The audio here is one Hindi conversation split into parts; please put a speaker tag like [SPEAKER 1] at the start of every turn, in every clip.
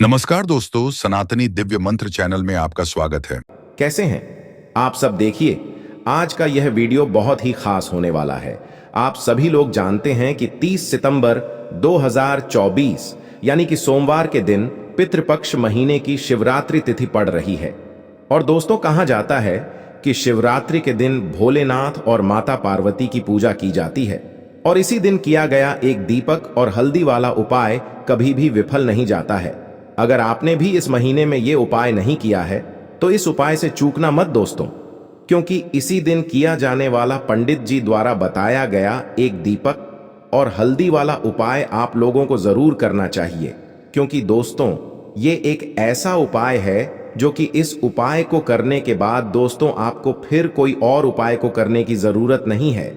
[SPEAKER 1] नमस्कार दोस्तों, सनातनी दिव्य मंत्र चैनल में आपका स्वागत है।
[SPEAKER 2] कैसे हैं आप सब? देखिए, आज का यह वीडियो बहुत ही खास होने वाला है। आप सभी लोग जानते हैं कि 30 सितंबर 2024 यानी कि सोमवार के दिन पितृपक्ष महीने की शिवरात्रि तिथि पड़ रही है। और दोस्तों, कहा जाता है कि शिवरात्रि के दिन भोलेनाथ और माता पार्वती की पूजा की जाती है और इसी दिन किया गया एक दीपक और हल्दी वाला उपाय कभी भी विफल नहीं जाता है। अगर आपने भी इस महीने में ये उपाय नहीं किया है तो इस उपाय से चूकना मत दोस्तों, क्योंकि इसी दिन किया जाने वाला पंडित जी द्वारा बताया गया एक दीपक और हल्दी वाला उपाय आप लोगों को जरूर करना चाहिए। क्योंकि दोस्तों, ये एक ऐसा उपाय है जो कि इस उपाय को करने के बाद दोस्तों आपको फिर कोई और उपाय को करने की जरूरत नहीं है,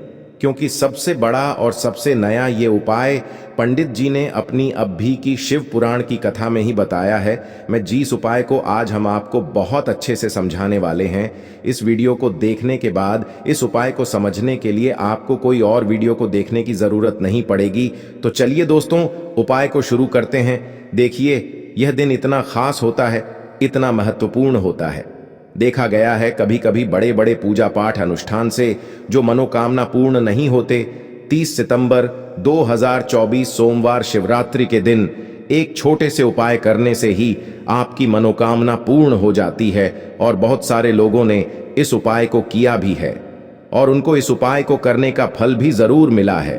[SPEAKER 2] क्योंकि सबसे बड़ा और सबसे नया ये उपाय पंडित जी ने अपनी अभी की शिव पुराण की कथा में ही बताया है। मैं जिस उपाय को आज हम आपको बहुत अच्छे से समझाने वाले हैं, इस वीडियो को देखने के बाद इस उपाय को समझने के लिए आपको कोई और वीडियो को देखने की जरूरत नहीं पड़ेगी। तो चलिए दोस्तों, उपाय को शुरू करते हैं। देखिए, यह दिन इतना खास होता है, इतना महत्वपूर्ण होता है। देखा गया है कभी कभी बड़े बड़े पूजा पाठ अनुष्ठान से जो मनोकामना पूर्ण नहीं होते, 30 सितंबर 2024 सोमवार शिवरात्रि के दिन एक छोटे से उपाय करने से ही आपकी मनोकामना पूर्ण हो जाती है। और बहुत सारे लोगों ने इस उपाय को किया भी है और उनको इस उपाय को करने का फल भी जरूर मिला है।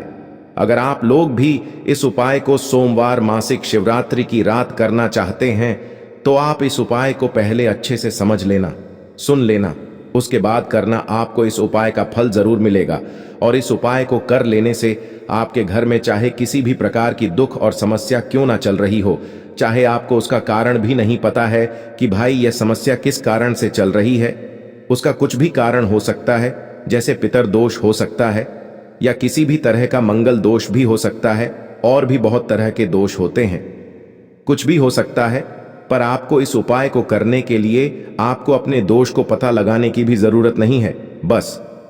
[SPEAKER 2] अगर आप लोग भी इस उपाय को सोमवार मासिक शिवरात्रि की रात करना चाहते हैं तो आप इस उपाय को पहले अच्छे से समझ लेना, सुन लेना, उसके बाद करना। आपको इस उपाय का फल जरूर मिलेगा और इस उपाय को कर लेने से आपके घर में चाहे किसी भी प्रकार की दुख और समस्या क्यों ना चल रही हो, चाहे आपको उसका कारण भी नहीं पता है कि भाई यह समस्या किस कारण से चल रही है, उसका कुछ भी कारण हो सकता है, जैसे पितर दोष हो सकता है या किसी भी तरह का मंगल दोष भी हो सकता है, और भी बहुत तरह के दोष होते हैं, कुछ भी हो सकता है। पर आपको इस उपाय को करने के लिए आपको अपने दोष को पता लगाने की भी जरूरत नहीं है। बस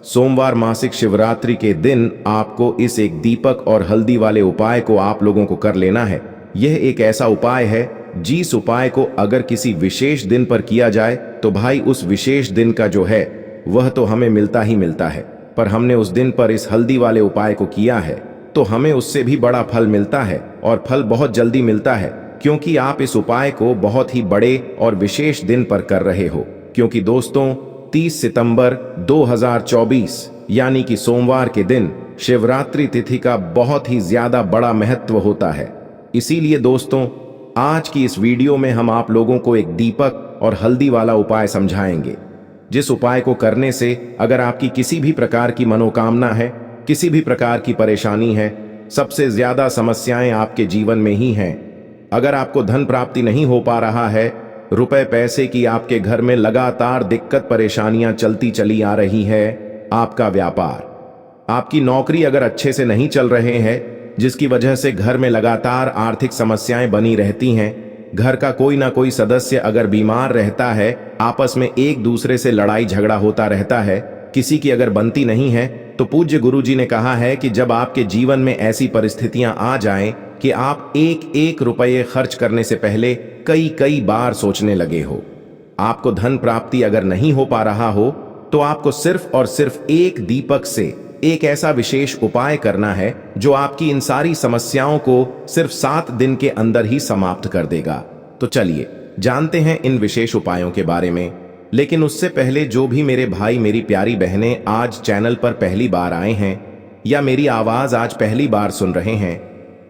[SPEAKER 2] सोमवार मासिक शिवरात्रि के दिन आपको इस एक दीपक और हल्दी वाले उपाय को आप लोगों को कर लेना है। यह एक ऐसा उपाय है जिस उपाय को अगर किसी विशेष दिन पर किया जाए तो भाई उस विशेष दिन का जो है वह तो हमें मिलता ही मिलता है, पर हमने उस दिन पर इस हल्दी वाले उपाय को किया है तो हमें उससे भी बड़ा फल मिलता है और फल बहुत जल्दी मिलता है, क्योंकि आप इस उपाय को बहुत ही बड़े और विशेष दिन पर कर रहे हो। क्योंकि दोस्तों, 30 सितंबर 2024 यानी कि सोमवार के दिन शिवरात्रि तिथि का बहुत ही ज्यादा बड़ा महत्व होता है। इसीलिए दोस्तों, आज की इस वीडियो में हम आप लोगों को एक दीपक और हल्दी वाला उपाय समझाएंगे, जिस उपाय को करने से अगर आपकी किसी भी प्रकार की मनोकामना है, किसी भी प्रकार की परेशानी है, सबसे ज्यादा समस्याएं आपके जीवन में ही हैं। अगर आपको धन प्राप्ति नहीं हो पा रहा है, रुपए पैसे की आपके घर में लगातार दिक्कत परेशानियां चलती चली आ रही है, आपका व्यापार, आपकी नौकरी अगर अच्छे से नहीं चल रहे हैं, जिसकी वजह से घर में लगातार आर्थिक समस्याएं बनी रहती हैं, घर का कोई ना कोई सदस्य अगर बीमार रहता है, आपस में एक दूसरे से लड़ाई झगड़ा होता रहता है, किसी की अगर बनती नहीं है, तो पूज्य गुरुजी ने कहा है कि जब आपके जीवन में ऐसी परिस्थितियां आ जाएं कि आप एक एक रुपये खर्च करने से पहले कई कई बार सोचने लगे हो, आपको धन प्राप्ति अगर नहीं हो पा रहा हो, तो आपको सिर्फ और सिर्फ एक दीपक से एक ऐसा विशेष उपाय करना है जो आपकी इन सारी समस्याओं को सिर्फ 7 दिन के अंदर ही समाप्त कर देगा। तो चलिए जानते हैं इन विशेष उपायों के बारे में। लेकिन उससे पहले जो भी मेरे भाई मेरी प्यारी बहनें आज चैनल पर पहली बार आए हैं या मेरी आवाज आज पहली बार सुन रहे हैं,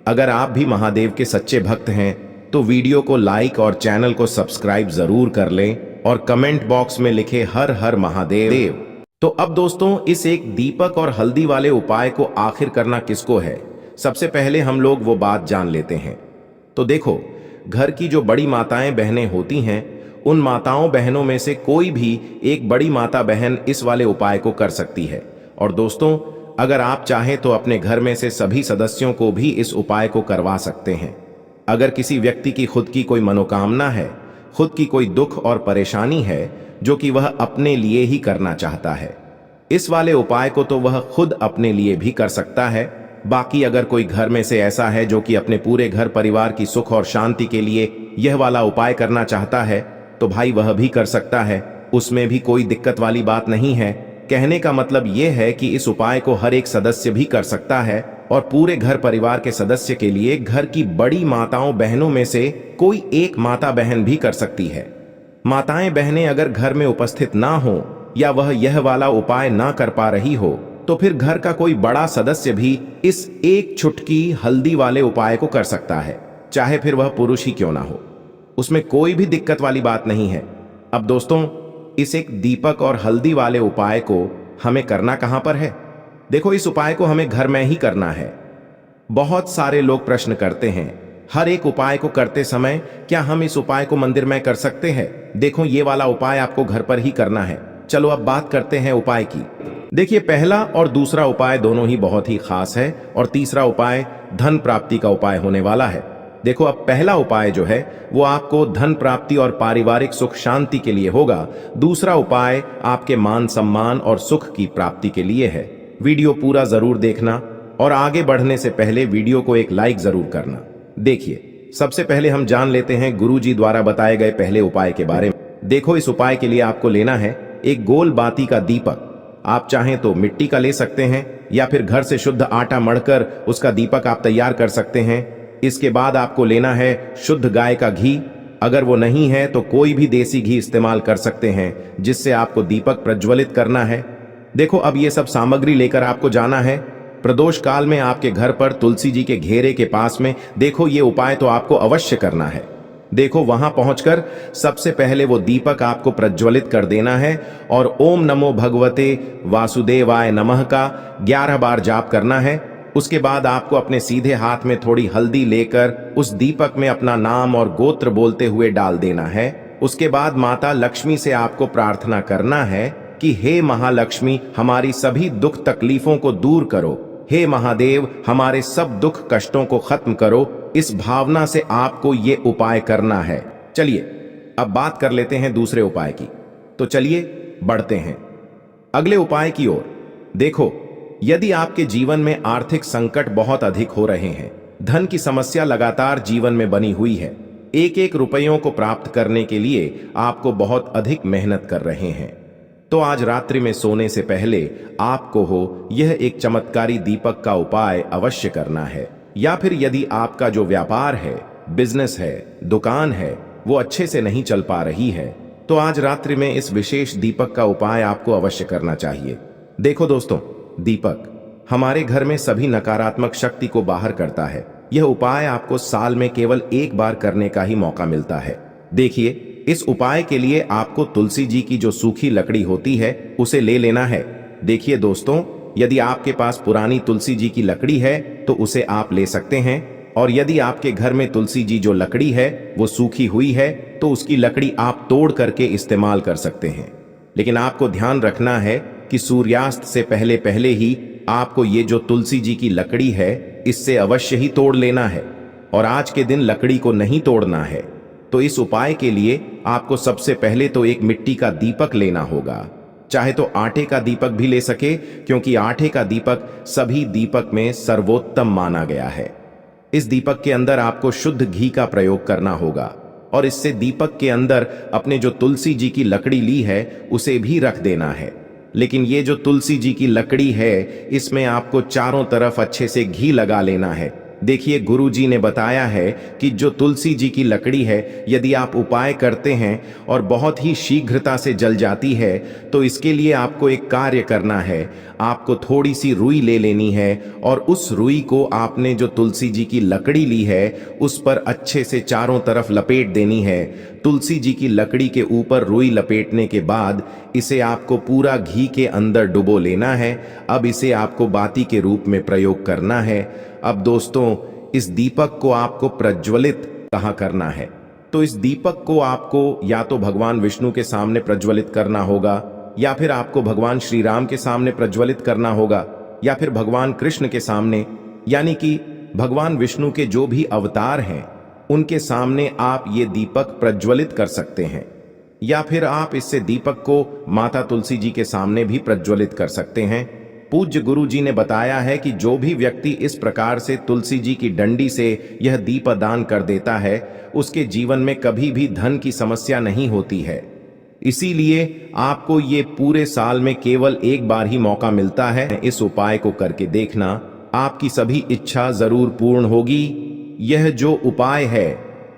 [SPEAKER 2] अगर आप भी महादेव के सच्चे भक्त हैं तो वीडियो को लाइक और चैनल को सब्सक्राइब जरूर कर लें और कमेंट बॉक्स में लिखे हर हर महादेव। तो अब दोस्तों, इस एक दीपक और हल्दी वाले उपाय को आखिर करना किसको है, सबसे पहले हम लोग वो बात जान लेते हैं। तो देखो, घर की जो बड़ी माताएं बहनें होती हैं, उन माताओं बहनों में से कोई भी एक बड़ी माता बहन इस वाले उपाय को कर सकती है। और दोस्तों, अगर आप चाहें तो अपने घर में से सभी सदस्यों को भी इस उपाय को करवा सकते हैं। अगर किसी व्यक्ति की खुद की कोई मनोकामना है, खुद की कोई दुख और परेशानी है जो कि वह अपने लिए ही करना चाहता है, इस वाले उपाय को तो वह खुद अपने लिए भी कर सकता है, बाकी अगर कोई घर में से ऐसा है जो कि अपने पूरे घर परिवार की सुख और शांति के लिए यह वाला उपाय करना चाहता है तो भाई वह भी कर सकता है, उसमें भी कोई दिक्कत वाली बात नहीं है। कहने का मतलब यह है कि इस उपाय को हर एक सदस्य भी कर सकता है और पूरे घर परिवार के सदस्य के लिए घर की बड़ी माताओं बहनों में से कोई एक माता बहन भी कर सकती है। माताएं बहनें अगर घर में उपस्थित ना हो या वह यह वाला उपाय ना कर पा रही हो तो फिर घर का कोई बड़ा सदस्य भी इस एक चुटकी हल्दी वाले उपाय को कर सकता है, चाहे फिर वह पुरुष ही क्यों ना हो, उसमें कोई भी दिक्कत वाली बात नहीं है। अब दोस्तों, इस एक दीपक और हल्दी वाले उपाय को हमें करना कहां पर है? देखो, इस उपाय को हमें घर में ही करना है। बहुत सारे लोग प्रश्न करते हैं हर एक उपाय को करते समय क्या हम इस उपाय को मंदिर में कर सकते हैं? देखो, ये वाला उपाय आपको घर पर ही करना है। चलो अब बात करते हैं उपाय की। देखिए, पहला और दूसरा उपाय दोनों ही बहुत ही खास है और तीसरा उपाय धन प्राप्ति का उपाय होने वाला है। देखो, अब पहला उपाय जो है वो आपको धन प्राप्ति और पारिवारिक सुख शांति के लिए होगा। दूसरा उपाय आपके मान सम्मान और सुख की प्राप्ति के लिए है। वीडियो पूरा जरूर देखना और आगे बढ़ने से पहले वीडियो को एक लाइक जरूर करना। देखिए, सबसे पहले हम जान लेते हैं गुरुजी द्वारा बताए गए पहले उपाय के बारे में। देखो, इस उपाय के लिए आपको लेना है एक गोल बाती का दीपक। आप चाहें तो मिट्टी का ले सकते हैं या फिर घर से शुद्ध आटा मढ़कर उसका दीपक आप तैयार कर सकते हैं। इसके बाद आपको लेना है शुद्ध गाय का घी। अगर वो नहीं है तो कोई भी देसी घी इस्तेमाल कर सकते हैं जिससे आपको दीपक प्रज्वलित करना है। देखो, अब ये सब सामग्री लेकर आपको जाना है प्रदोष काल में आपके घर पर तुलसी जी के घेरे के पास में। देखो, ये उपाय तो आपको अवश्य करना है। देखो, वहां पहुंचकर सबसे पहले वो दीपक आपको प्रज्वलित कर देना है और ओम नमो भगवते वासुदेवाय नमः का 11 बार जाप करना है। उसके बाद आपको अपने सीधे हाथ में थोड़ी हल्दी लेकर उस दीपक में अपना नाम और गोत्र बोलते हुए डाल देना है। उसके बाद माता लक्ष्मी से आपको प्रार्थना करना है कि हे महालक्ष्मी, हमारी सभी दुख तकलीफों को दूर करो। हे महादेव, हमारे सब दुख कष्टों को खत्म करो। इस भावना से आपको ये उपाय करना है। चलिए अब बात कर लेते हैं दूसरे उपाय की। तो चलिए बढ़ते हैं अगले उपाय की ओर। देखो, यदि आपके जीवन में आर्थिक संकट बहुत अधिक हो रहे हैं, धन की समस्या लगातार जीवन में बनी हुई है, एक एक रुपयों को प्राप्त करने के लिए आपको बहुत अधिक मेहनत कर रहे हैं, तो आज रात्रि में सोने से पहले आपको हो यह एक चमत्कारी दीपक का उपाय अवश्य करना है। या फिर यदि आपका जो व्यापार है, बिजनेस है, दुकान है, वो अच्छे से नहीं चल पा रही है, तो आज रात्रि में इस विशेष दीपक का उपाय आपको अवश्य करना चाहिए। देखो दोस्तों, दीपक हमारे घर में सभी नकारात्मक शक्ति को बाहर करता है। यह उपाय आपको साल में केवल एक बार करने का ही मौका मिलता है। देखिए, इस उपाय के लिए आपको तुलसी जी की जो सूखी लकड़ी होती है उसे ले लेना है। देखिए दोस्तों, यदि आपके पास पुरानी तुलसी जी की लकड़ी है तो उसे आप ले सकते हैं, और यदि आपके घर में तुलसी जी जो लकड़ी है वो सूखी हुई है तो उसकी लकड़ी आप तोड़ करके इस्तेमाल कर सकते हैं। लेकिन आपको ध्यान रखना है कि सूर्यास्त से पहले पहले ही आपको ये जो तुलसी जी की लकड़ी है इससे अवश्य ही तोड़ लेना है, और आज के दिन लकड़ी को नहीं तोड़ना है। तो इस उपाय के लिए आपको सबसे पहले तो एक मिट्टी का दीपक लेना होगा, चाहे तो आटे का दीपक भी ले सके, क्योंकि आटे का दीपक सभी दीपक में सर्वोत्तम माना गया है। इस दीपक के अंदर आपको शुद्ध घी का प्रयोग करना होगा और इससे दीपक के अंदर अपने जो तुलसी जी की लकड़ी ली है उसे भी रख देना है। लेकिन ये जो तुलसी जी की लकड़ी है इसमें आपको चारों तरफ अच्छे से घी लगा लेना है। देखिए, गुरु जी ने बताया है कि जो तुलसी जी की लकड़ी है यदि आप उपाय करते हैं और बहुत ही शीघ्रता से जल जाती है तो इसके लिए आपको एक कार्य करना है। आपको थोड़ी सी रुई ले लेनी है और उस रुई को आपने जो तुलसी जी की लकड़ी ली है उस पर अच्छे से चारों तरफ लपेट देनी है। तुलसी जी की लकड़ी के ऊपर रुई लपेटने के बाद इसे आपको पूरा घी के अंदर डुबो लेना है। अब इसे आपको बाती के रूप में प्रयोग करना है। अब दोस्तों, इस दीपक को आपको प्रज्वलित कहाँ करना है? तो इस दीपक को आपको या तो भगवान विष्णु के सामने प्रज्वलित करना होगा, या फिर आपको भगवान श्री राम के सामने प्रज्वलित करना होगा, या फिर भगवान कृष्ण के सामने, यानी कि भगवान विष्णु के जो भी अवतार हैं उनके सामने आप ये दीपक प्रज्वलित कर सकते हैं। या फिर आप इससे दीपक को माता तुलसी जी के सामने भी प्रज्वलित कर सकते हैं। पूज्य गुरु जी ने बताया है कि जो भी व्यक्ति इस प्रकार से तुलसी जी की डंडी से यह दीपदान कर देता है उसके जीवन में कभी भी धन की समस्या नहीं होती है। इसीलिए आपको ये पूरे साल में केवल एक बार ही मौका मिलता है। इस उपाय को करके देखना, आपकी सभी इच्छा जरूर पूर्ण होगी। यह जो उपाय है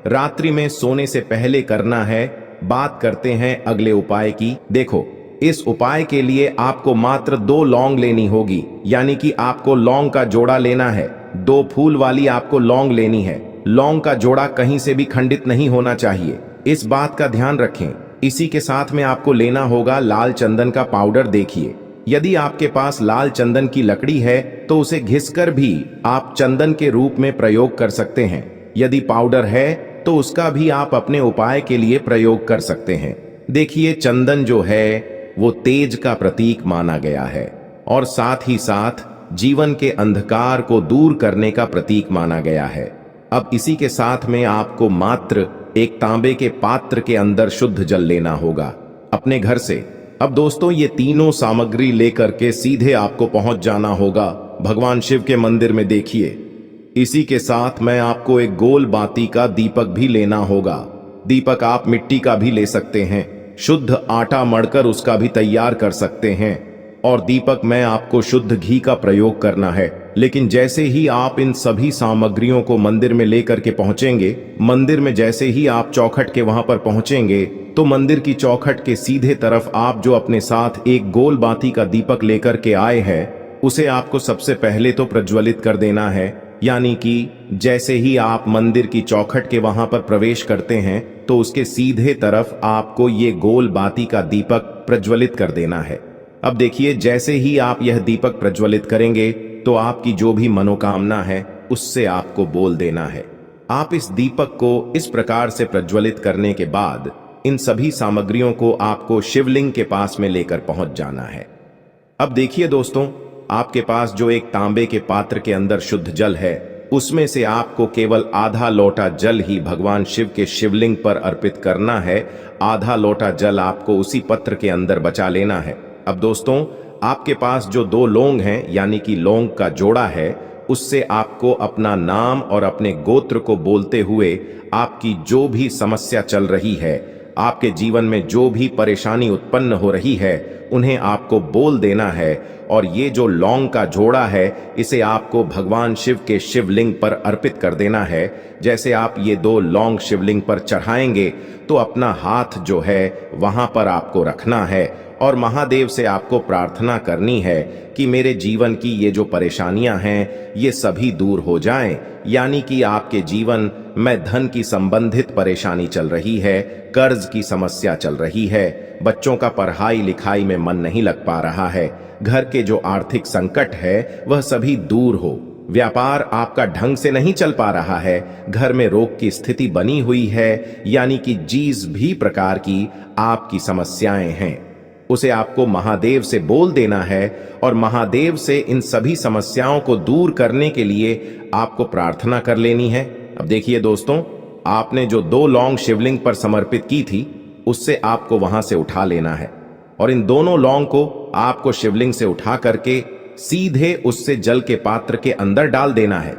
[SPEAKER 2] रात्रि में सोने से पहले करना है। बात करते हैं अगले उपाय की। देखो, इस उपाय के लिए आपको मात्र 2 लौंग लेनी होगी, यानी कि आपको लौंग का जोड़ा लेना है। 2 फूल वाली आपको लौंग लेनी है। लौंग का जोड़ा कहीं से भी खंडित नहीं होना चाहिए, इस बात का ध्यान रखें। इसी के साथ में आपको लेना होगा लाल चंदन का पाउडर। देखिए, यदि आपके पास लाल चंदन की लकड़ी है तो उसे घिसकर भी आप चंदन के रूप में प्रयोग कर सकते हैं। यदि पाउडर है तो उसका भी आप अपने उपाय के लिए प्रयोग कर सकते हैं। देखिए, चंदन जो है वो तेज का प्रतीक माना गया है और साथ ही साथ जीवन के अंधकार को दूर करने का प्रतीक माना गया है। अब इसी के साथ में आपको मात्र एक तांबे के पात्र के अंदर शुद्ध जल लेना होगा अपने घर से। अब दोस्तों, ये तीनों सामग्री लेकर के सीधे आपको पहुंच जाना होगा भगवान शिव के मंदिर में। देखिए, इसी के साथ में आपको एक गोल बाती का दीपक भी लेना होगा। दीपक आप मिट्टी का भी ले सकते हैं, शुद्ध आटा मढ़कर उसका भी तैयार कर सकते हैं। और दीपक में आपको शुद्ध घी का प्रयोग करना है। लेकिन जैसे ही आप इन सभी सामग्रियों को मंदिर में लेकर के पहुंचेंगे, मंदिर में जैसे ही आप चौखट के वहां पर पहुंचेंगे तो मंदिर की चौखट के सीधे तरफ आप जो अपने साथ एक गोल बाती का दीपक लेकर के आए हैं उसे आपको सबसे पहले तो प्रज्वलित कर देना है। यानी कि जैसे ही आप मंदिर की चौखट के वहां पर प्रवेश करते हैं तो उसके सीधे तरफ आपको ये गोल बाती का दीपक प्रज्वलित कर देना है। अब देखिए, जैसे ही आप यह दीपक प्रज्वलित करेंगे तो आपकी जो भी मनोकामना है उससे आपको बोल देना है। आप इस दीपक को इस प्रकार से प्रज्वलित करने के बाद इन सभी सामग्रियों को आपको शिवलिंग के पास में लेकर पहुंच जाना है। अब देखिए दोस्तों, आपके पास जो एक तांबे के पात्र के अंदर शुद्ध जल है उसमें से आपको केवल आधा लोटा जल ही भगवान शिव के शिवलिंग पर अर्पित करना है। आधा लोटा जल आपको उसी पत्र के अंदर बचा लेना है। अब दोस्तों, आपके पास जो 2 लौंग हैं यानी कि लौंग का जोड़ा है, उससे आपको अपना नाम और अपने गोत्र को बोलते हुए आपकी जो भी समस्या चल रही है, आपके जीवन में जो भी परेशानी उत्पन्न हो रही है, उन्हें आपको बोल देना है। और ये जो लौंग का जोड़ा है इसे आपको भगवान शिव के शिवलिंग पर अर्पित कर देना है। जैसे आप ये 2 लौंग शिवलिंग पर चढ़ाएंगे तो अपना हाथ जो है वहां पर आपको रखना है और महादेव से आपको प्रार्थना करनी है कि मेरे जीवन की ये जो परेशानियां हैं ये सभी दूर हो जाएं। यानी कि आपके जीवन में धन की संबंधित परेशानी चल रही है, कर्ज की समस्या चल रही है, बच्चों का पढ़ाई लिखाई में मन नहीं लग पा रहा है, घर के जो आर्थिक संकट है वह सभी दूर हो, व्यापार आपका ढंग से नहीं चल पा रहा है, घर में रोग की स्थिति बनी हुई है, यानी कि जिस भी प्रकार की आपकी समस्याएं हैं उसे आपको महादेव से बोल देना है और महादेव से इन सभी समस्याओं को दूर करने के लिए आपको प्रार्थना कर लेनी है। अब देखिए दोस्तों, आपने जो 2 लौंग शिवलिंग पर समर्पित की थी उससे आपको वहां से उठा लेना है और इन दोनों लौंग को आपको शिवलिंग से उठा करके सीधे उससे जल के पात्र के अंदर डाल देना है।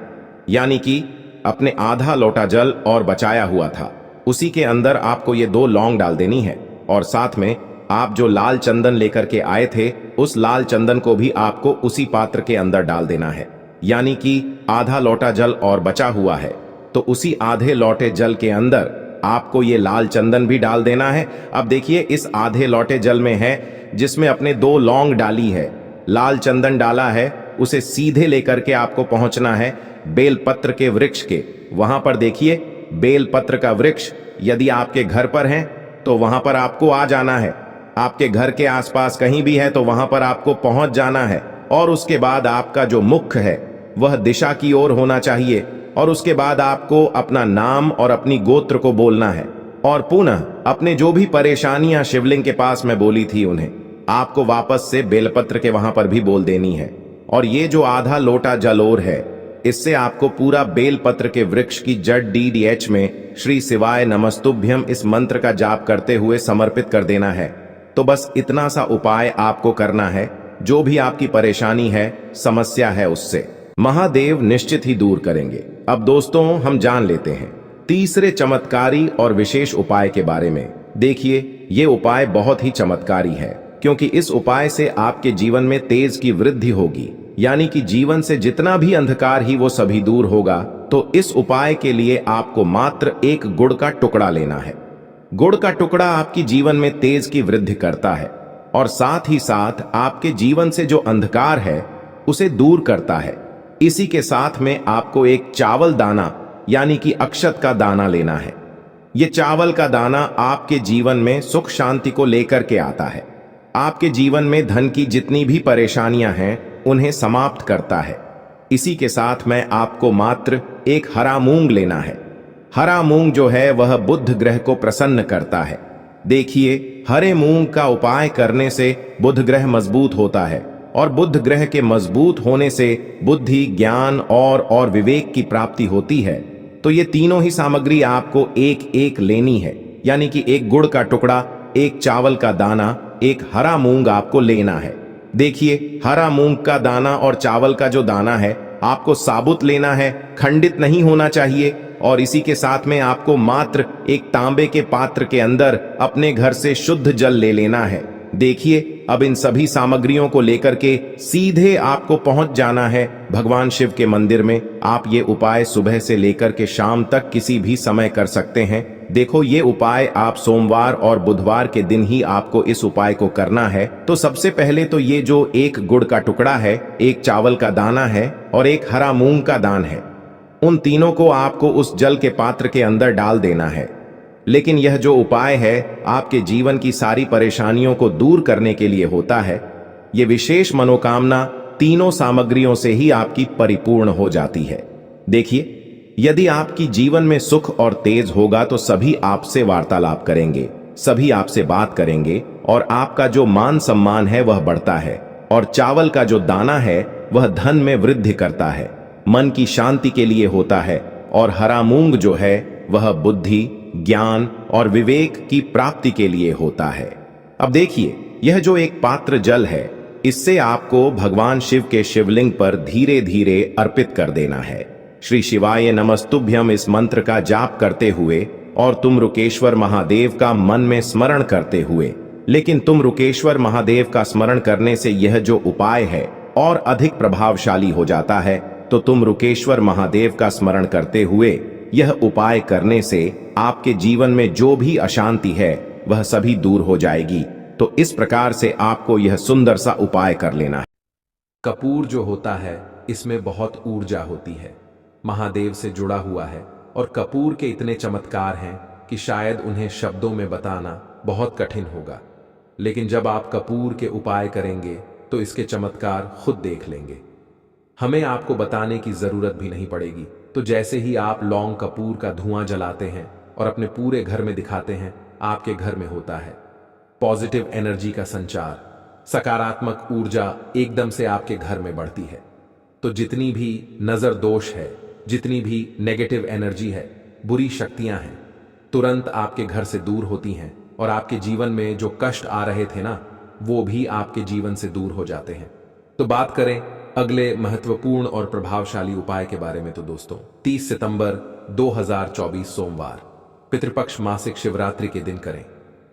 [SPEAKER 2] यानी कि अपने आधा लोटा जल और बचाया हुआ था उसी के अंदर आपको ये 2 लौंग डाल देनी है और साथ में आप जो लाल चंदन लेकर के आए थे उस लाल चंदन को भी आपको उसी पात्र के अंदर डाल देना है। यानी कि आधा लोटा जल और बचा हुआ है तो उसी आधे लोटे जल के अंदर आपको ये लाल चंदन भी डाल देना है। अब देखिए, इस आधे लोटे जल में है जिसमें अपने 2 लौंग डाली है, लाल चंदन डाला है, उसे सीधे लेकर के आपको पहुंचना है बेलपत्र के वृक्ष के। वहां पर देखिए, बेलपत्र का वृक्ष यदि आपके घर पर है तो वहां पर आपको आ जाना है, आपके घर के आसपास कहीं भी है तो वहां पर आपको पहुंच जाना है और उसके बाद आपका जो मुख है वह दिशा की ओर होना चाहिए और उसके बाद आपको अपना नाम और अपनी गोत्र को बोलना है और पुनः अपने जो भी परेशानियां शिवलिंग के पास में बोली थी उन्हें आपको वापस से बेलपत्र के वहां पर भी बोल देनी है। और ये जो आधा लोटा जल और है इससे आपको पूरा बेलपत्र के वृक्ष की जड़ DDH में श्री शिवाय नमस्तुभ्यम इस मंत्र का जाप करते हुए समर्पित कर देना है। तो बस इतना सा उपाय आपको करना है। जो भी आपकी परेशानी है, समस्या है, उससे महादेव निश्चित ही दूर करेंगे। अब दोस्तों हम जान लेते हैं तीसरे चमत्कारी और विशेष उपाय के बारे में। देखिए, ये उपाय बहुत ही चमत्कारी है, क्योंकि इस उपाय से आपके जीवन में तेज की वृद्धि होगी, यानी कि जीवन से जितना भी अंधकार ही वो सभी दूर होगा। तो इस उपाय के लिए आपको मात्र एक गुड़ का टुकड़ा लेना है। गुड़ का टुकड़ा आपकी जीवन में तेज की वृद्धि करता है और साथ ही साथ आपके जीवन से जो अंधकार है उसे दूर करता है। इसी के साथ में आपको एक चावल दाना यानी कि अक्षत का दाना लेना है। यह चावल का दाना आपके जीवन में सुख शांति को लेकर के आता है। आपके जीवन में धन की जितनी भी परेशानियां हैं उन्हें समाप्त करता है। इसी के साथ में आपको मात्र एक हरा मूंग लेना है। हरा मूंग जो है वह बुध ग्रह को प्रसन्न करता है। देखिए, हरे मूंग का उपाय करने से बुध ग्रह मजबूत होता है और बुध ग्रह के मजबूत होने से बुद्धि, ज्ञान और विवेक की प्राप्ति होती है। तो ये तीनों ही सामग्री आपको एक एक लेनी है, यानी कि एक गुड़ का टुकड़ा, एक चावल का दाना, एक हरा मूंग आपको लेना है। देखिए, हरा मूंग का दाना और चावल का जो दाना है आपको साबुत लेना है, खंडित नहीं होना चाहिए। और इसी के साथ में आपको मात्र एक तांबे के पात्र के अंदर अपने घर से शुद्ध जल ले लेना है। देखिए, अब इन सभी सामग्रियों को लेकर के सीधे आपको पहुंच जाना है भगवान शिव के मंदिर में। आप ये उपाय सुबह से लेकर के शाम तक किसी भी समय कर सकते हैं। देखो, ये उपाय आप सोमवार और बुधवार के दिन ही आपको इस उपाय को करना है। तो सबसे पहले तो ये जो एक गुड़ का टुकड़ा है, एक चावल का दाना है और एक हरा मूंग का दान है, उन तीनों को आपको उस जल के पात्र के अंदर डाल देना है। लेकिन यह जो उपाय है आपके जीवन की सारी परेशानियों को दूर करने के लिए होता है। यह विशेष मनोकामना तीनों सामग्रियों से ही आपकी परिपूर्ण हो जाती है। देखिए, यदि आपकी जीवन में सुख और तेज होगा तो सभी आपसे वार्तालाप करेंगे, सभी आपसे बात करेंगे और आपका जो मान सम्मान है वह बढ़ता है। और चावल का जो दाना है वह धन में वृद्धि करता है, मन की शांति के लिए होता है। और हरा मूंग जो है वह बुद्धि, ज्ञान और विवेक की प्राप्ति के लिए होता है। अब देखिए, यह जो एक पात्र जल है, इससे आपको भगवान शिव के शिवलिंग पर धीरे धीरे अर्पित कर देना है। श्री शिवाय नमस्तुभ्यम इस मंत्र का जाप करते हुए और तुम रुकेश्वर महादेव का मन में स्मरण करते हुए। लेकिन तुम रुकेश्वर महादेव का स्मरण करने से यह जो उपाय है और अधिक प्रभावशाली हो जाता है। तो तुम रुकेश्वर महादेव का स्मरण करते हुए यह उपाय करने से आपके जीवन में जो भी अशांति है वह सभी दूर हो जाएगी। तो इस प्रकार से आपको यह सुंदर सा उपाय कर लेना है।
[SPEAKER 3] कपूर जो होता है इसमें बहुत ऊर्जा होती है, महादेव से जुड़ा हुआ है और कपूर के इतने चमत्कार हैं कि शायद उन्हें शब्दों में बताना बहुत कठिन होगा। लेकिन जब आप कपूर के उपाय करेंगे तो इसके चमत्कार खुद देख लेंगे। हमें आपको बताने की जरूरत भी नहीं पड़ेगी। तो जैसे ही आप लौंग कपूर का धुआं जलाते हैं और अपने पूरे घर में दिखाते हैं, आपके घर में होता है पॉजिटिव एनर्जी का संचार, सकारात्मक ऊर्जा एकदम से आपके घर में बढ़ती है। तो जितनी भी नजर दोष है, जितनी भी नेगेटिव एनर्जी है, बुरी शक्तियां हैं, तुरंत आपके घर से दूर होती हैं और आपके जीवन में जो कष्ट आ रहे थे ना, वो भी आपके जीवन से दूर हो जाते हैं। तो बात करें अगले महत्वपूर्ण और प्रभावशाली उपाय के बारे में। तो दोस्तों, 30 सितंबर 2024 सोमवार पितृपक्ष मासिक शिवरात्रि के दिन करें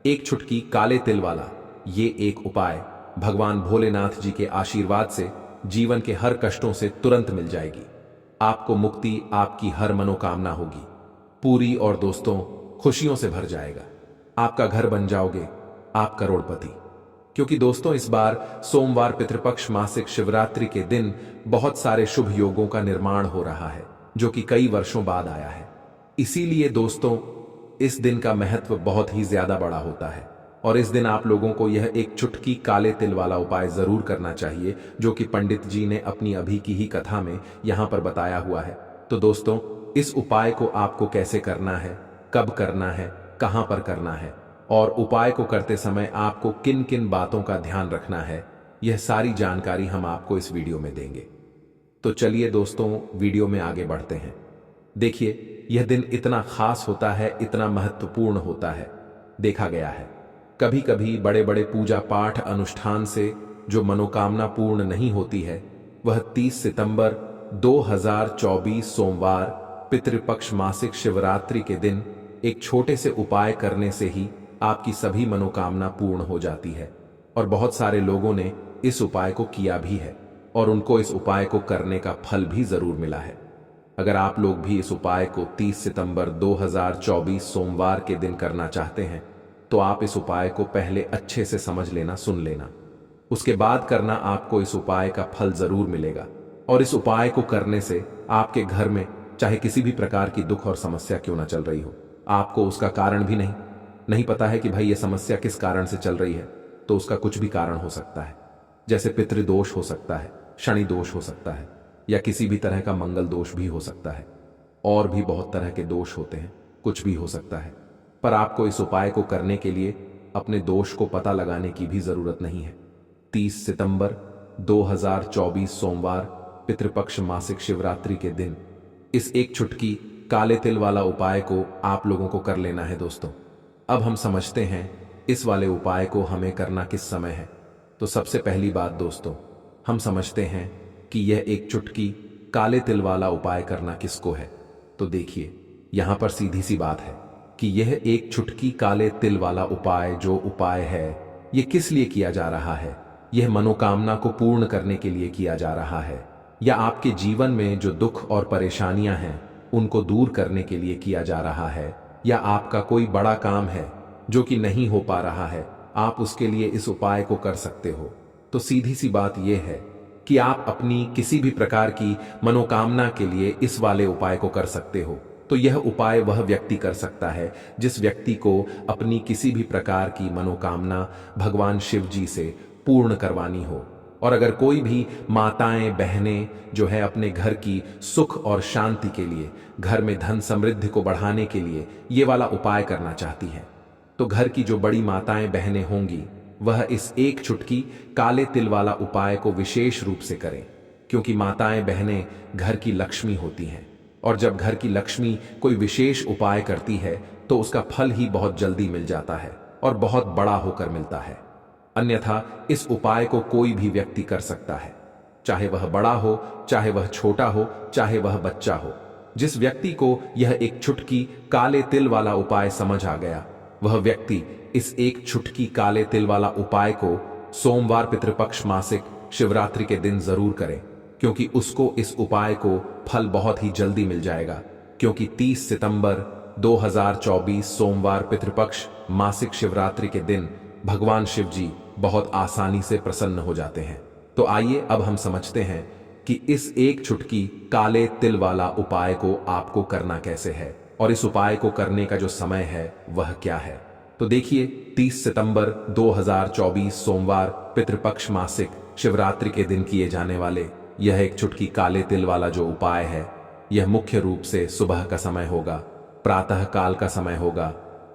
[SPEAKER 3] एक चुटकी काले तिल वाला ये एक उपाय। भगवान भोलेनाथ जी के आशीर्वाद से जीवन के हर कष्टों से तुरंत मिल जाएगी। आपको मुक्ति, आपकी हर मनोकामना होगी पूरी और दोस्तों खुशियों से भर जाएगा। आपका घर बन जाओगे आप करोड़पति। क्योंकि दोस्तों, इस बार सोमवार पितृपक्ष मासिक शिवरात्रि के दिन बहुत सारे शुभ योगों का निर्माण हो रहा है, जो कि कई वर्षों बाद आया है। इसीलिए दोस्तों, इस दिन का महत्व बहुत ही ज्यादा बड़ा होता है और इस दिन आप लोगों को यह एक चुटकी काले तिल वाला उपाय जरूर करना चाहिए, जो कि पंडित जी ने अपनी अभी की ही कथा में यहां पर बताया हुआ है। तो दोस्तों, इस उपाय को आपको कैसे करना है, कब करना है, कहां पर करना है और उपाय को करते समय आपको किन किन बातों का ध्यान रखना है, यह सारी जानकारी हम आपको इस वीडियो में देंगे। तो चलिए दोस्तों, वीडियो में आगे बढ़ते हैं। देखिए, यह दिन इतना खास होता है, इतना महत्वपूर्ण होता है। देखा गया है कभी कभी बड़े बड़े पूजा पाठ अनुष्ठान से जो मनोकामना पूर्ण नहीं होती है, वह 30 सितंबर 2024 सोमवार पितृपक्ष मासिक शिवरात्रि के दिन एक छोटे से उपाय करने से ही आपकी सभी मनोकामना पूर्ण हो जाती है। और बहुत सारे लोगों ने इस उपाय को किया भी है और उनको इस उपाय को करने का फल भी जरूर मिला है। अगर आप लोग भी इस उपाय को 30 सितंबर 2024 सोमवार के दिन करना चाहते हैं तो आप इस उपाय को पहले अच्छे से समझ लेना, सुन लेना, उसके बाद करना। आपको इस उपाय का फल जरूर मिलेगा और इस उपाय को करने से आपके घर में चाहे किसी भी प्रकार की दुख और समस्या क्यों ना चल रही हो, आपको उसका कारण भी नहीं पता है कि भाई ये समस्या किस कारण से चल रही है, तो उसका कुछ भी कारण हो सकता है। जैसे पितृदोष हो सकता है, शनि दोष हो सकता है, या किसी भी तरह का मंगल दोष भी हो सकता है, और भी बहुत तरह के दोष होते हैं, कुछ भी हो सकता है। पर आपको इस उपाय को करने के लिए अपने दोष को पता लगाने की भी जरूरत नहीं है। 30 सितंबर 2024 सोमवार पितृपक्ष मासिक शिवरात्रि के दिन इस एक चुटकी काले तिल वाला उपाय को आप लोगों को कर लेना है दोस्तों। अब हम समझते हैं इस वाले उपाय को हमें करना किस समय है। तो सबसे पहली बात दोस्तों, हम समझते हैं कि यह एक चुटकी काले तिल वाला उपाय करना किसको है। तो देखिए, यहां पर सीधी सी बात है कि यह एक चुटकी काले तिल वाला उपाय जो उपाय है, यह किस लिए किया जा रहा है। यह मनोकामना को पूर्ण करने के लिए किया जा रहा है, या आपके जीवन में जो दुख और परेशानियां हैं उनको दूर करने के लिए किया जा रहा है, या आपका कोई बड़ा काम है जो कि नहीं हो पा रहा है, आप उसके लिए इस उपाय को कर सकते हो। तो सीधी सी बात यह है कि आप अपनी किसी भी प्रकार की मनोकामना के लिए इस वाले उपाय को कर सकते हो। तो यह उपाय वह व्यक्ति कर सकता है जिस व्यक्ति को अपनी किसी भी प्रकार की मनोकामना भगवान शिव जी से पूर्ण करवानी हो। और अगर कोई भी माताएं बहनें जो है अपने घर की सुख और शांति के लिए, घर में धन समृद्धि को बढ़ाने के लिए ये वाला उपाय करना चाहती हैं, तो घर की जो बड़ी माताएं बहनें होंगी वह इस एक चुटकी काले तिल वाला उपाय को विशेष रूप से करें, क्योंकि माताएं बहनें घर की लक्ष्मी होती हैं। और जब घर की लक्ष्मी कोई विशेष उपाय करती है तो उसका फल ही बहुत जल्दी मिल जाता है और बहुत बड़ा होकर मिलता है। अन्यथा इस उपाय को कोई भी व्यक्ति कर सकता है, चाहे वह बड़ा हो, चाहे वह छोटा हो, चाहे वह बच्चा हो। जिस व्यक्ति को यह एक चुटकी काले तिल वाला उपाय समझ आ गया, वह व्यक्ति इस एक चुटकी काले तिल वाला उपाय को सोमवार पितृपक्ष मासिक शिवरात्रि के दिन जरूर करे, क्योंकि उसको इस उपाय को फल बहुत ही जल्दी मिल जाएगा। क्योंकि 30 सितंबर 2024 सोमवार पितृपक्ष मासिक शिवरात्रि के दिन भगवान शिव जी बहुत आसानी से प्रसन्न हो जाते हैं। तो आइए अब हम समझते हैं कि इस एक चुटकी काले तिल वाला उपाय को आपको करना कैसे है और इस उपाय को करने का जो समय है वह क्या है। तो देखिए, 30 सितंबर 2024 सोमवार पितृपक्ष मासिक शिवरात्रि के दिन किए जाने वाले यह एक चुटकी काले तिल वाला जो उपाय है, यह मुख्य रूप से सुबह का समय होगा, प्रातः काल का समय होगा।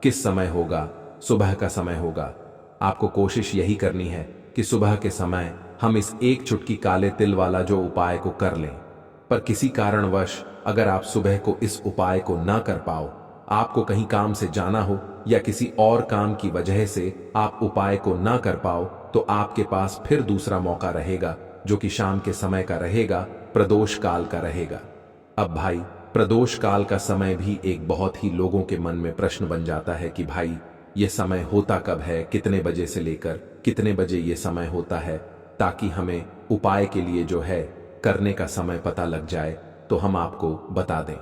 [SPEAKER 3] किस समय होगा? सुबह का समय होगा। आपको कोशिश यही करनी है कि सुबह के समय हम इस एक चुटकी काले तिल वाला जो उपाय को कर लें। पर किसी कारणवश अगर आप सुबह को इस उपाय को ना कर पाओ, आपको कहीं काम से जाना हो या किसी और काम की वजह से आप उपाय को ना कर पाओ, तो आपके पास फिर दूसरा मौका रहेगा जो कि शाम के समय का रहेगा, प्रदोष काल का रहेगा। अब भाई, प्रदोष काल का समय भी एक बहुत ही लोगों के मन में प्रश्न बन जाता है कि भाई ये समय होता कब है, कितने बजे से लेकर कितने बजे ये समय होता है, ताकि हमें उपाय के लिए जो है करने का समय पता लग जाए। तो हम आपको बता दें,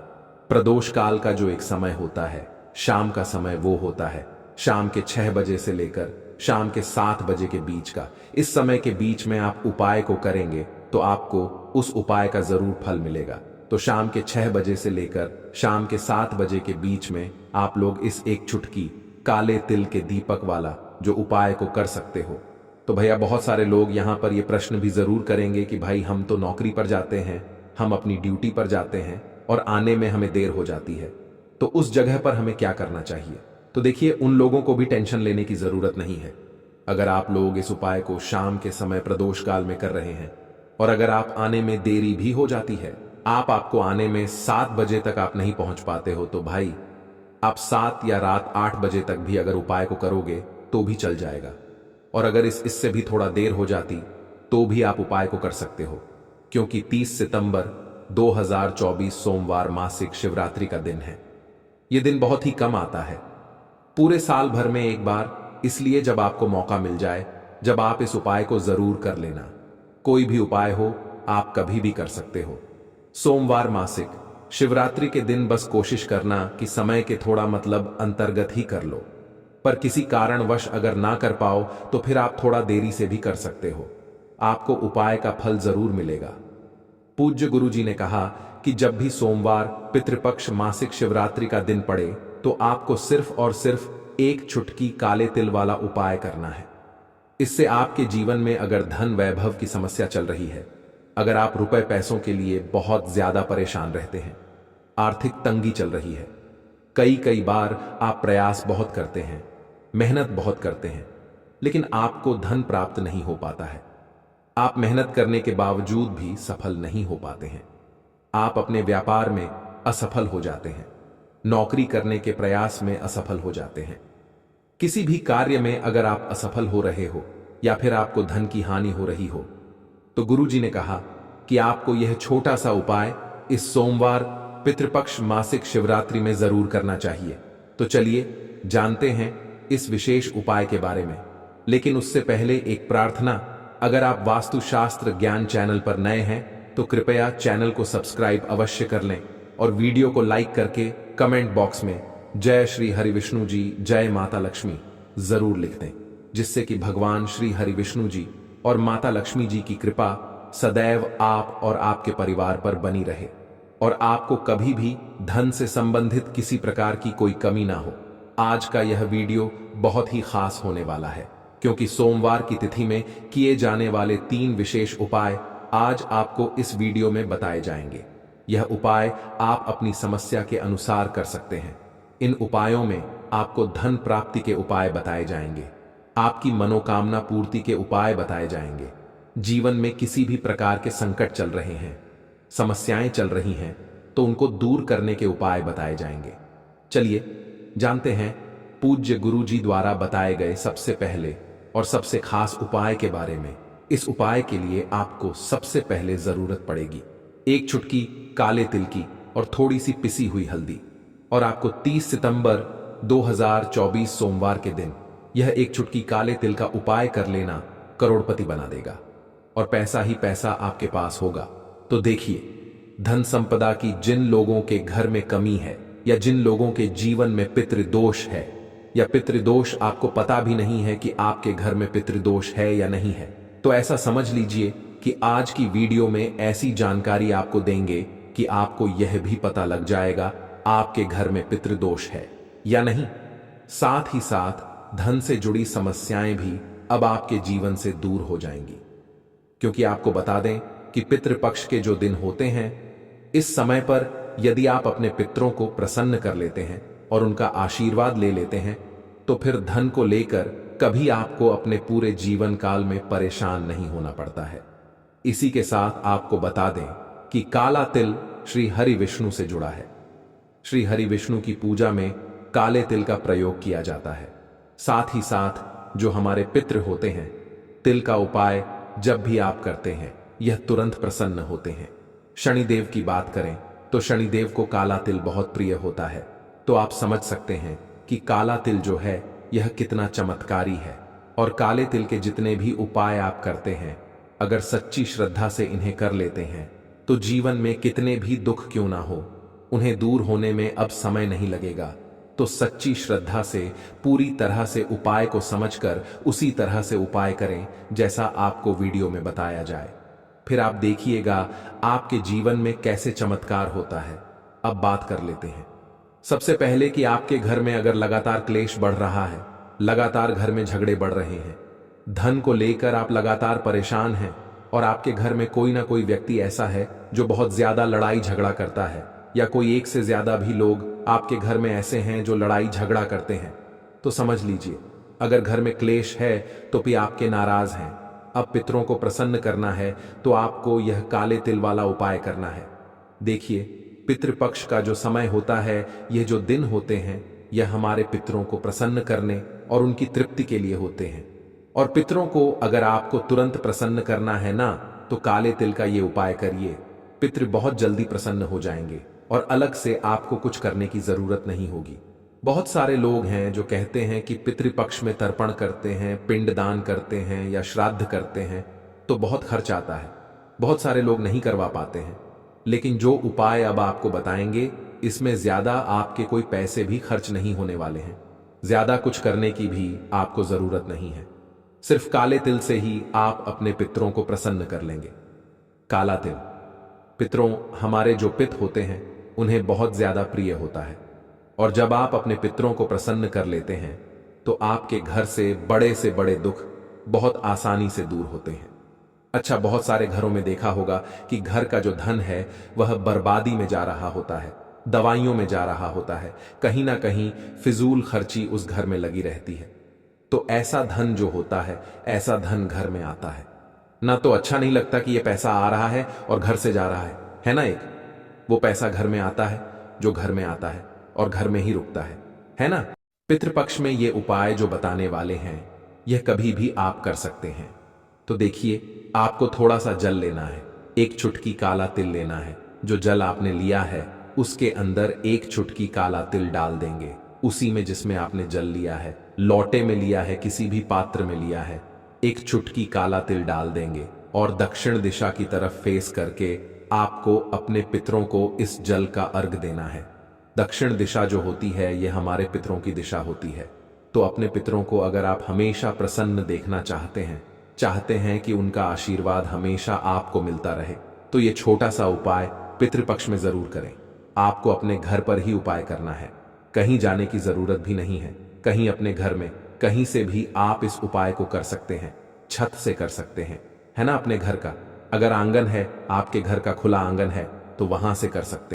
[SPEAKER 3] प्रदोष काल का जो एक समय होता है, शाम का समय वो होता है शाम के 6 बजे से लेकर शाम के 7 बजे के बीच का। इस समय के बीच में आप उपाय को करेंगे तो आपको उस उपाय का जरूर फल मिलेगा। तो शाम के 6 बजे से लेकर शाम के 7 बजे के बीच में आप लोग इस एक चुटकी काले तिल के दीपक वाला जो उपाय को कर सकते हो। तो भैया, बहुत सारे लोग यहाँ पर ये प्रश्न भी जरूर करेंगे कि भाई हम तो नौकरी पर जाते हैं, हम अपनी ड्यूटी पर जाते हैं और आने में हमें देर हो जाती है, तो उस जगह पर हमें क्या करना चाहिए। तो देखिए, उन लोगों को भी टेंशन लेने की जरूरत नहीं है। अगर आप लोग इस उपाय को शाम के समय प्रदोष काल में कर रहे हैं और अगर आप आने में देरी भी हो जाती है, आपको आने में 7 बजे तक आप नहीं पहुंच पाते हो, तो भाई आप 7 या रात 8 बजे तक भी अगर उपाय को करोगे तो भी चल जाएगा। और अगर इससे भी थोड़ा देर हो जाती तो भी आप उपाय को कर सकते हो, क्योंकि 30 सितंबर 2024 सोमवार मासिक शिवरात्रि का दिन है। यह दिन बहुत ही कम आता है, पूरे साल भर में एक बार, इसलिए जब आपको मौका मिल जाए, जब आप इस उपाय को जरूर कर लेना। कोई भी उपाय हो, आप कभी भी कर सकते हो। सोमवार मासिक शिवरात्रि के दिन बस कोशिश करना कि समय के थोड़ा अंतर्गत ही कर लो, पर किसी कारणवश अगर ना कर पाओ तो फिर आप थोड़ा देरी से भी कर सकते हो। आपको उपाय का फल जरूर मिलेगा। पूज्य गुरुजी ने कहा कि जब भी सोमवार पितृपक्ष मासिक शिवरात्रि का दिन पड़े तो आपको सिर्फ और सिर्फ एक चुटकी काले तिल वाला उपाय करना है। इससे आपके जीवन में अगर धन वैभव की समस्या चल रही है, अगर आप रुपए पैसों के लिए बहुत ज्यादा परेशान रहते हैं, आर्थिक तंगी चल रही है, कई बार आप प्रयास बहुत करते हैं, मेहनत बहुत करते हैं, लेकिन आपको धन प्राप्त नहीं हो पाता है, आप मेहनत करने के बावजूद भी सफल नहीं हो पाते हैं, आप अपने व्यापार में असफल हो जाते हैं, नौकरी करने के प्रयास में असफल हो जाते हैं, किसी भी कार्य में अगर आप असफल हो रहे हो या फिर आपको धन की हानि हो रही हो, तो गुरुजी ने कहा कि आपको यह छोटा सा उपाय इस सोमवार पितृपक्ष मासिक शिवरात्रि में जरूर करना चाहिए। तो चलिए जानते हैं इस विशेष उपाय के बारे में, लेकिन उससे पहले एक प्रार्थना। अगर आप वास्तुशास्त्र ज्ञान चैनल पर नए हैं तो कृपया चैनल को सब्सक्राइब अवश्य कर लें और वीडियो को लाइक करके कमेंट बॉक्स में जय श्री हरि विष्णु जी, जय माता लक्ष्मी जरूर लिख दें, जिससे कि भगवान श्री हरि विष्णु जी और माता लक्ष्मी जी की कृपा सदैव आप और आपके परिवार पर बनी रहे और आपको कभी भी धन से संबंधित किसी प्रकार की कोई कमी ना हो। आज का यह वीडियो बहुत ही खास होने वाला है, क्योंकि सोमवार की तिथि में किए जाने वाले 3 विशेष उपाय आज आपको इस वीडियो में बताए जाएंगे। यह उपाय आप अपनी समस्या के अनुसार कर सकते हैं। इन उपायों में आपको धन प्राप्ति के उपाय बताए जाएंगे, आपकी मनोकामना पूर्ति के उपाय बताए जाएंगे, जीवन में किसी भी प्रकार के संकट चल रहे हैं, समस्याएं चल रही हैं, तो उनको दूर करने के उपाय बताए जाएंगे। चलिए जानते हैं पूज्य गुरुजी द्वारा बताए गए सबसे पहले और सबसे खास उपाय के बारे में। इस उपाय के लिए आपको सबसे पहले जरूरत पड़ेगी 1 चुटकी काले तिल की और थोड़ी सी पिसी हुई हल्दी, और आपको 30 सितंबर 2024 सोमवार के दिन यह 1 चुटकी काले तिल का उपाय कर लेना करोड़पति बना देगा और पैसा ही पैसा आपके पास होगा। तो देखिए, धन संपदा की जिन लोगों के घर में कमी है या जिन लोगों के जीवन में पितृदोष है, या पितृदोष आपको पता भी नहीं है कि आपके घर में पितृदोष है या नहीं है, तो ऐसा समझ लीजिए कि आज की वीडियो में ऐसी जानकारी आपको देंगे कि आपको यह भी पता लग जाएगा आपके घर में पितृदोष है या नहीं। साथ ही साथ धन से जुड़ी समस्याएं भी अब आपके जीवन से दूर हो जाएंगी, क्योंकि आपको बता दें कि पितृपक्ष के जो दिन होते हैं, इस समय पर यदि आप अपने पितरों को प्रसन्न कर लेते हैं और उनका आशीर्वाद ले लेते हैं, तो फिर धन को लेकर कभी आपको अपने पूरे जीवन काल में परेशान नहीं होना पड़ता है। इसी के साथ आपको बता दें कि काला तिल श्री हरि विष्णु से जुड़ा है। श्री हरि विष्णु की पूजा में काले तिल का प्रयोग किया जाता है। साथ ही साथ जो हमारे पितृ होते हैं, तिल का उपाय जब भी आप करते हैं यह तुरंत प्रसन्न होते हैं। शनिदेव की बात करें तो शनिदेव को काला तिल बहुत प्रिय होता है, तो आप समझ सकते हैं कि काला तिल जो है यह कितना चमत्कारी है। और काले तिल के जितने भी उपाय आप करते हैं, अगर सच्ची श्रद्धा से इन्हें कर लेते हैं, तो जीवन में कितने भी दुख क्यों ना हो, उन्हें दूर होने में अब समय नहीं लगेगा। तो सच्ची श्रद्धा से पूरी तरह से उपाय को समझकर उसी तरह से उपाय करें जैसा आपको वीडियो में बताया जाए। फिर आप देखिएगा आपके जीवन में कैसे चमत्कार होता है। अब बात कर लेते हैं सबसे पहले कि आपके घर में अगर लगातार क्लेश बढ़ रहा है, लगातार घर में झगड़े बढ़ रहे हैं, धन को लेकर आप लगातार परेशान हैं और आपके घर में कोई ना कोई व्यक्ति ऐसा है जो बहुत ज्यादा लड़ाई झगड़ा करता है, या कोई एक से ज्यादा भी लोग आपके घर में ऐसे हैं जो लड़ाई झगड़ा करते हैं, तो समझ लीजिए अगर घर में क्लेश है तो भी आपके नाराज हैं। अब पितरों को प्रसन्न करना है तो आपको यह काले तिल वाला उपाय करना है। देखिए, पितृपक्ष का जो समय होता है, यह जो दिन होते हैं, यह हमारे पितरों को प्रसन्न करने और उनकी तृप्ति के लिए होते हैं। और पितरों को अगर आपको तुरंत प्रसन्न करना है ना, तो काले तिल का ये उपाय करिए। पितृ बहुत जल्दी प्रसन्न हो जाएंगे और अलग से आपको कुछ करने की जरूरत नहीं होगी। बहुत सारे लोग हैं जो कहते हैं कि पितृपक्ष में तर्पण करते हैं, पिंडदान करते हैं या श्राद्ध करते हैं तो बहुत खर्च आता है, बहुत सारे लोग नहीं करवा पाते हैं। लेकिन जो उपाय अब आपको बताएंगे, इसमें ज्यादा आपके कोई पैसे भी खर्च नहीं होने वाले हैं, ज्यादा कुछ करने की भी आपको जरूरत नहीं है। सिर्फ काले तिल से ही आप अपने पितरों को प्रसन्न कर लेंगे। काला तिल पितरों, हमारे जो पित होते हैं उन्हें बहुत ज्यादा प्रिय होता है, और जब आप अपने पितरों को प्रसन्न कर लेते हैं तो आपके घर से बड़े दुख बहुत आसानी से दूर होते हैं। अच्छा, बहुत सारे घरों में देखा होगा कि घर का जो धन है वह बर्बादी में जा रहा होता है, दवाइयों में जा रहा होता है, कहीं ना कहीं फिजूल खर्ची उस घर में लगी रहती है। तो ऐसा धन जो होता है, ऐसा धन घर में आता है ना, तो अच्छा नहीं लगता कि यह पैसा आ रहा है और घर से जा रहा है ना। एक वो पैसा घर में आता है जो घर में आता है और घर में ही रुकता है ना। पितृपक्ष में ये उपाय जो बताने वाले हैं, यह कभी भी आप कर सकते हैं। तो देखिए, आपको थोड़ा सा जल लेना है, एक चुटकी काला तिल लेना है। जो जल आपने लिया है उसके अंदर एक चुटकी काला तिल डाल देंगे, उसी में जिसमें आपने जल लिया है, लोटे में लिया है, किसी भी पात्र में लिया है, एक चुटकी काला तिल डाल देंगे और दक्षिण दिशा की तरफ फेस करके आपको अपने पितरों को इस जल का अर्घ देना है। दक्षिण दिशा जो होती है यह हमारे पितरों की दिशा होती है। तो अपने पितरों को अगर आप हमेशा प्रसन्न देखना चाहते हैं कि उनका आशीर्वाद हमेशा आपको मिलता रहे, तो ये छोटा सा उपाय पितृपक्ष में जरूर करें। आपको अपने घर पर ही उपाय करना है, कहीं जाने की जरूरत भी नहीं है। कहीं अपने घर में कहीं से भी आप इस उपाय को कर सकते हैं, छत से कर सकते हैं, है ना। अपने घर का अगर आंगन है, आपके घर का खुला आंगन है, तो वहां से कर सकते हैं।